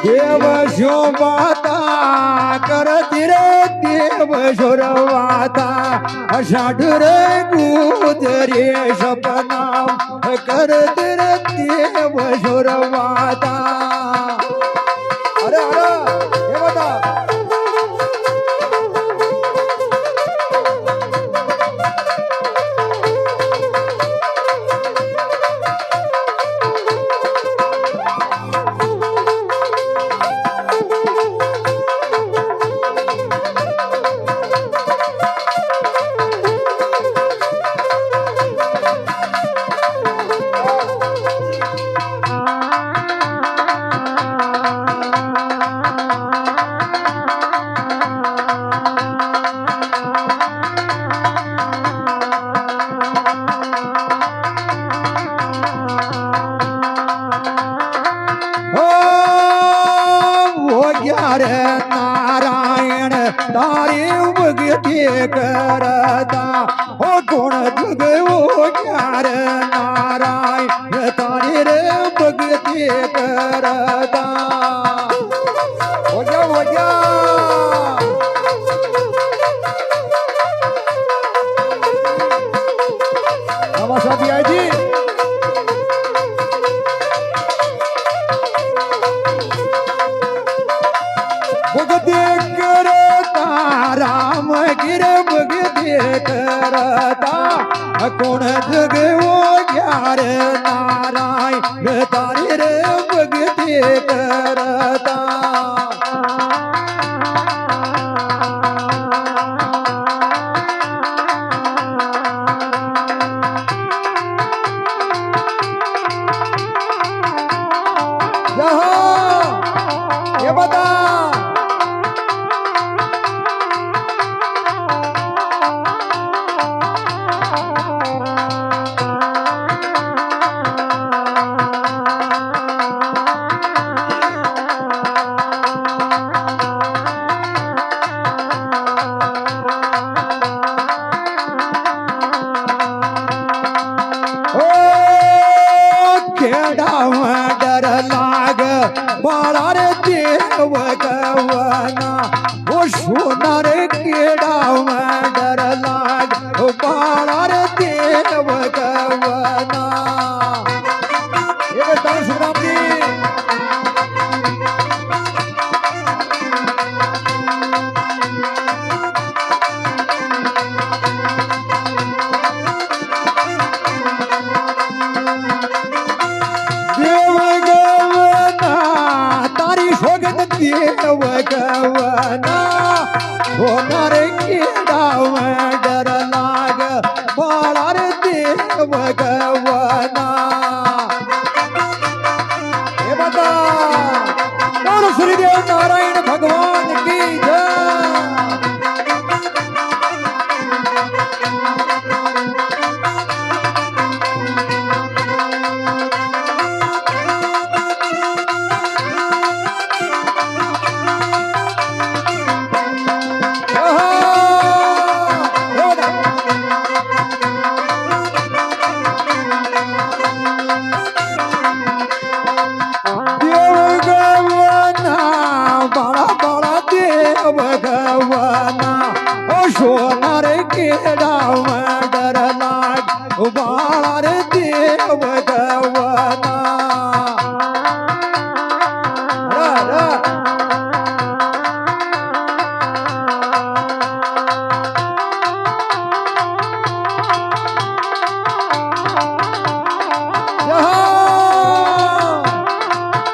देव शोभाता करती रे देव शोरवाता अषाढ रे गुजरे सपना करती रे देव शोरवाता अरे हे बता नारायण तारे भगती करता हो कोण जग ओ ज्ञार नारायण तारे रे भगती करता हो जा नमस्कार बिया जी भगती करता राम गिर भगती करता कोण जग ओ ज्ञार नारायण तारे रे भगती करता ये बता डर लाग बाळा रे देव गवना ओ सोनार केडाव डर लाग बाळा रे देव गवना ये बता सुरामजी देव गवना होणार केडाव डर लाग बाळा रे देव गवना हे बता बोल श्रीदेव नारायण भगवान की जय भगवाना ओ सोनार केडाव डर लाग बाळा रे देव भगवाना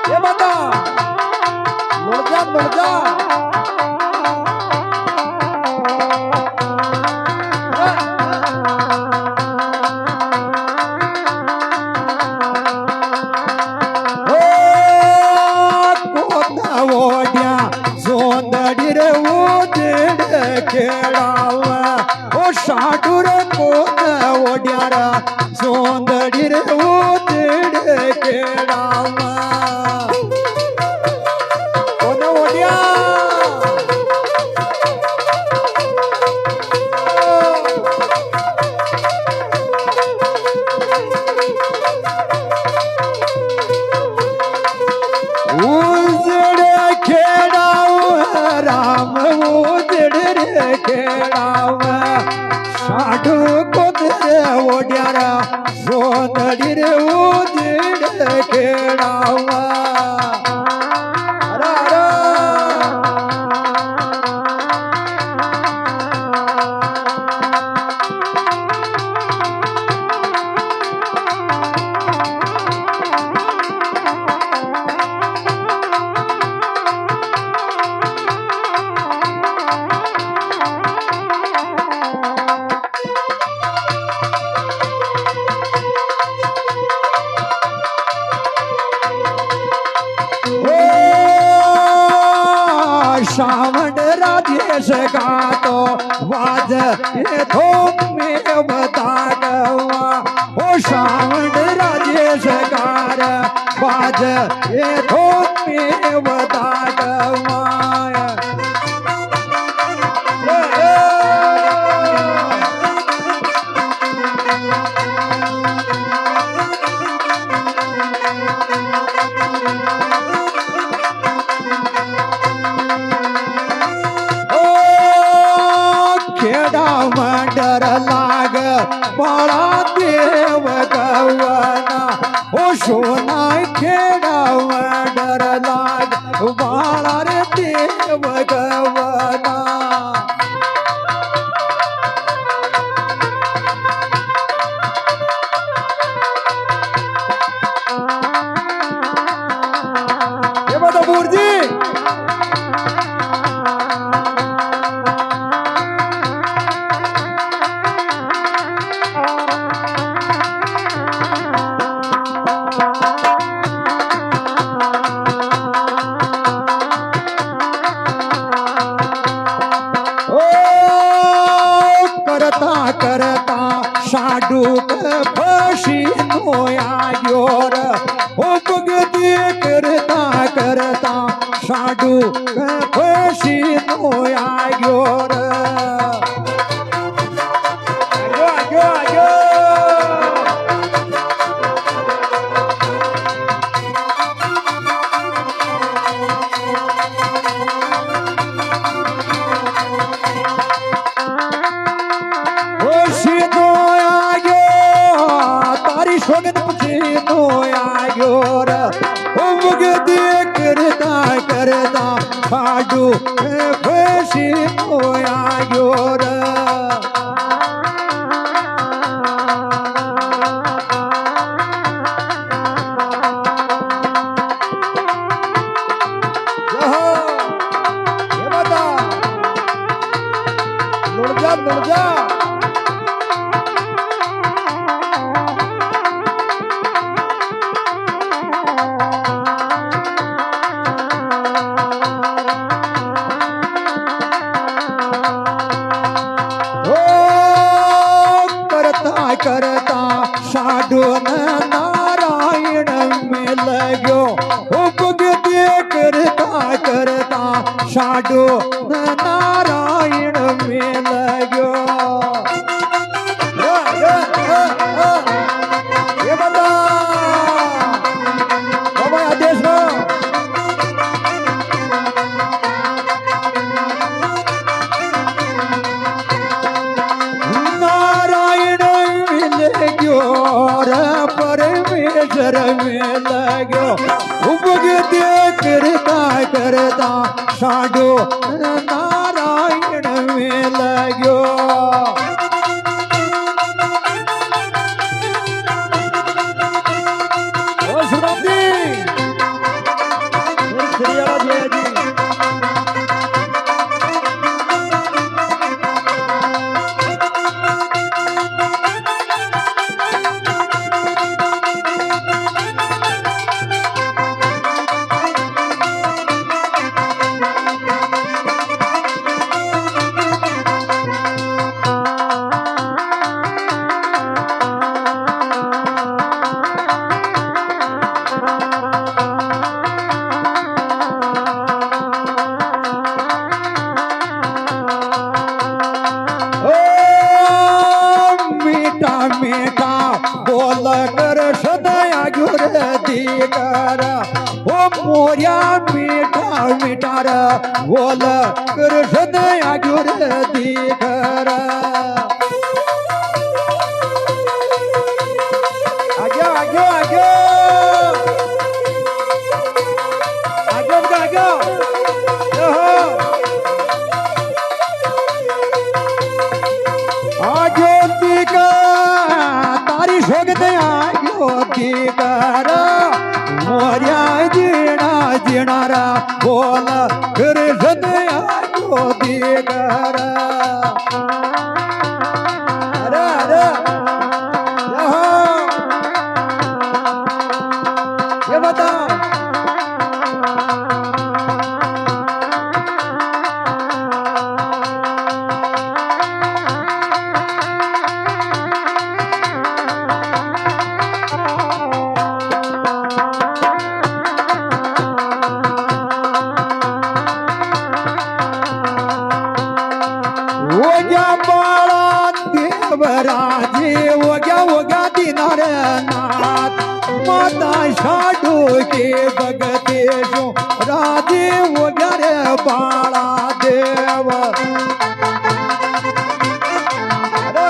ये बता मुड़ जा खेळावा ओ साठूर कोण ओड्यारा सोंदडी रे ओतेड खेळावा कोण ओड्या सोंदड़ी रे उजड़ केड़ावा अरे अरे श्रावण राजेश का तो वाज ये धूम में बता गवा ओ श्रावण राजेश कार वाज ये धूम में बता गवा मंडर लाग बड़ा देव गवना ओ सोना खेड़ा मंडर लाग बड़ा रे देव गवना ये बता बुर्जी करता साडू फसी नोया योर ओ भगती करता साडू फसी नोया योर सोगन पुछी नोया योर उमगदी करता साडू फसी नोया योर लड़ जा करता साडू नारायण में लगो भगती करता साडू नारायण में लगो ये बता आदेश परमेश्वर में लगो भगती करता साडू नारायण में लगो कर ओ मोर्या मीठा मीठार बोल कृष्ण आगुर दीकर आज्ञा आग्यो आग्यो आग्यो बघा आग्यो हो आग्यो तिका तारी शोगते आग्यो तिकार मोर्या जिणा जिणारा बोल कृष्ण आग्यो तिकार अरे अरे ये बता देवराजे ओग्या दिनार नाथ माता शाडू के बगते जो राजे ओग्या रे बाळा देव अरे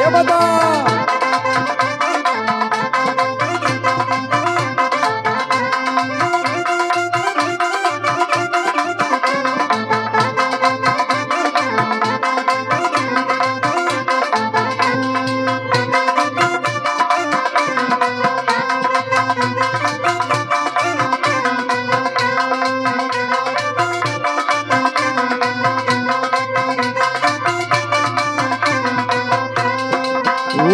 ये बता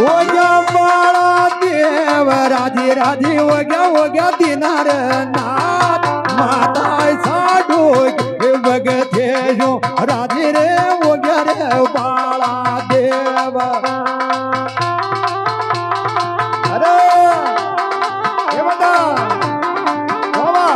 ओग्या बाळा देव राधे राधे ओग्या दिनार नाथ माता साडू बगते जो राधे रे ओग्या रे बाळा देव अरे हे बघा बाबा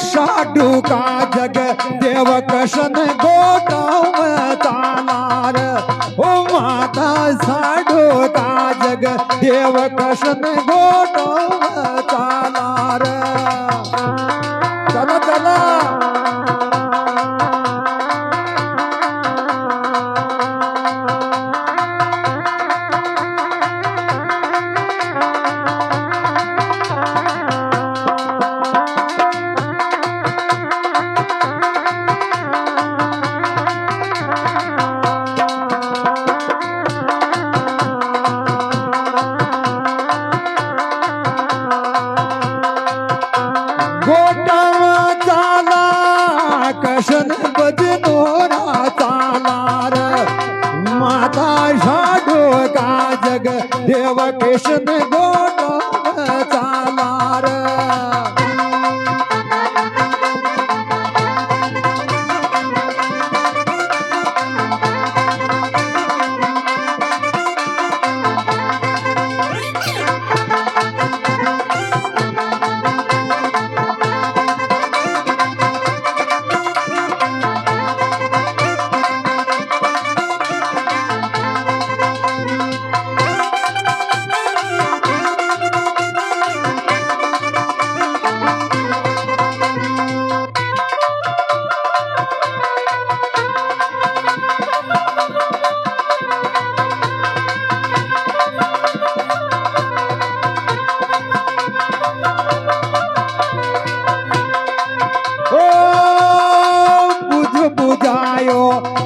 शाडू का जग देव कशन गोटाव चालार ओ माता साडू का जग देव कशन गोटाव चालार चला चला कशन बजनोरा चालार माता शाडू का जग देव कृष्ण गोटो चालार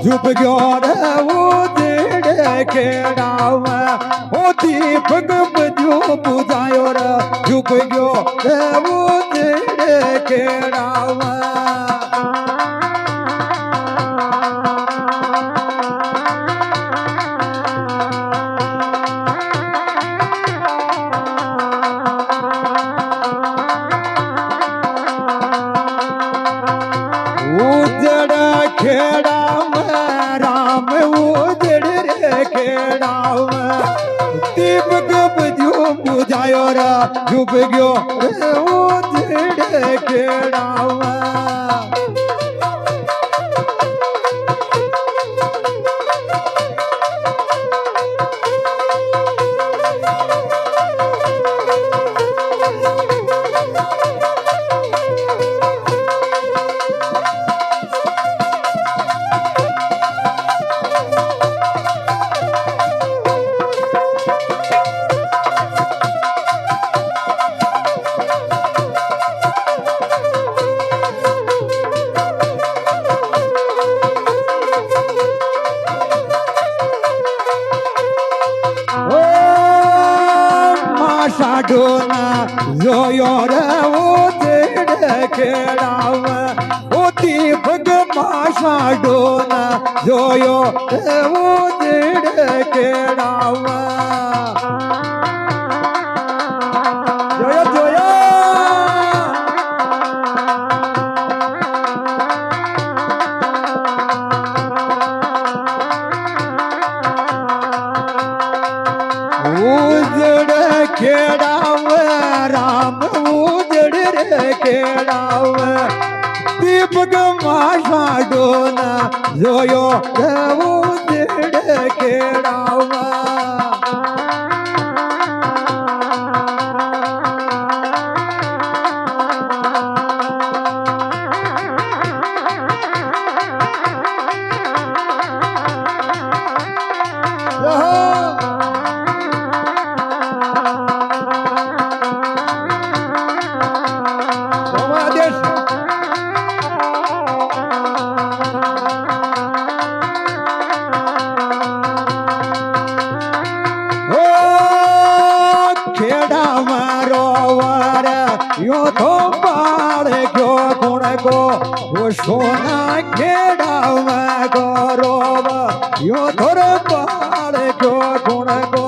झुप गयो रे उजड़ खेड़ाव ओ दीपक बजो बुझायो रे झुप गयो रे उजड़ खेड़ाव उजड़ खेड़ाव राम उजड़ रे खेड़ाव दीपक बजो बुझायो जायो रे डूब गयो रे उजड़े खेड़ा साडोना जोयो रे उजड़े खेड़ा दीपक माँ साडोना जोयो रे उजड़े खेड़ा जोयो जोयो उजड़ खेड़ा राम उजड़ रे खेड़ा दीपक माशा डोना जोयो उजड़ खेड़ा यो तो पाड़ क्यों गुण को वो सोना खेड़ा में गौरव यो थोर पाड़ क्यों गुण को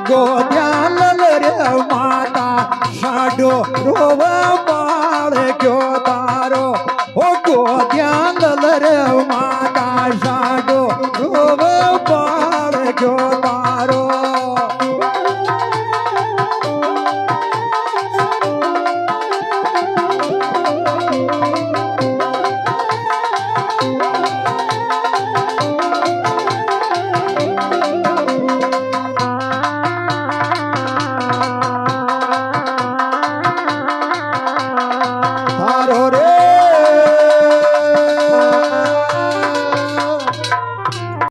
गोद्या लल रे माता साडो रोवा